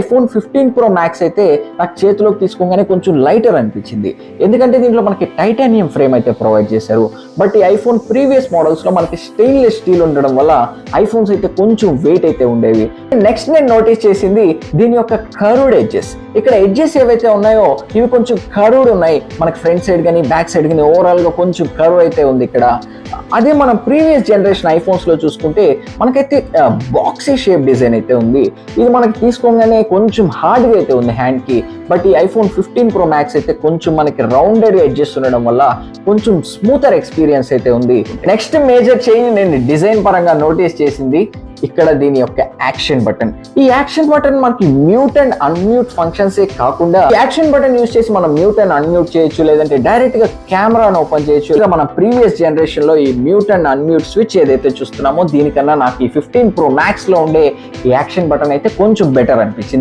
iPhone 15 Pro Max అయితే నాకు చేతిలోకి తీసుకోగానే కొంచెం లైటర్ అనిపించింది. ఎందుకంటే దీంట్లో మనకి టైటానియం ఫ్రేమ్ అయితే ప్రొవైడ్ చేశారు. బట్ ఈ ఐఫోన్ ప్రీవియస్ మోడల్స్ లో మనకి స్టెయిన్లెస్ స్టీల్ ఉండడం వల్ల ఐఫోన్స్ అయితే కొంచెం వెయిట్ అయితే ఉండేవి. నెక్స్ట్ నేను నోటీస్ చేసింది దీని యొక్క కర్వ్డ్ ఎడ్జెస్. ఇక్కడ ఎడ్జెస్ ఏవైతే ఉన్నాయో ఇవి కొంచెం కర్వ్డ్ ఉన్నాయి. మనకి ఫ్రంట్ సైడ్ కానీ బ్యాక్ సైడ్ కానీ ఓవరాల్ గా కొంచెం కర్వ్ అయితే ఉంది ఇక్కడ. అదే మనం ప్రీవియస్ జనరేషన్ ఐఫోన్స్ లో చూసుకుంటే మనకైతే బాక్సీ షేప్ డిజైన్ అయితే ఉంది. ఇది మనకి తీసుకోగానే కొంచెం హార్డ్ గా అయితే ఉంది హ్యాండ్ కి. బట్ ఈ iPhone 15 Pro Max అయితే కొంచెం మనకి రౌండెడ్ ఎడ్జెస్ ఉండడం వల్ల కొంచెం స్మూతర్ ఎక్స్పీరియన్స్ అయితే ఉంది. నెక్స్ట్ మేజర్ చేంజ్ నేను డిజైన్ పరంగా నోటీస్ చేసింది ఇక్కడ దీని యొక్క యాక్షన్ బటన్. ఈ యాక్షన్ బటన్ మనకి మ్యూట్ అండ్ అన్మ్యూట్ ఫంక్షన్స్ ఏ కాకుండా యాక్షన్ బటన్ యూజ్ చేసి మనం మ్యూట్ అండ్ అన్మ్యూట్ చేయొచ్చు, లేదంటే డైరెక్ట్ గా కెమెరాను ఓపెన్ చేయొచ్చు. ఇక మన ప్రీవియస్ జనరేషన్ లో ఈ మ్యూట్ అండ్ అన్మ్యూట్ స్విచ్ ఏదైతే చూస్తున్నామో దీనికన్నా నాకు ఈ 15 Pro Max లో ఉండే ఈ యాక్షన్ బటన్ అయితే కొంచెం బెటర్ అనిపించింది.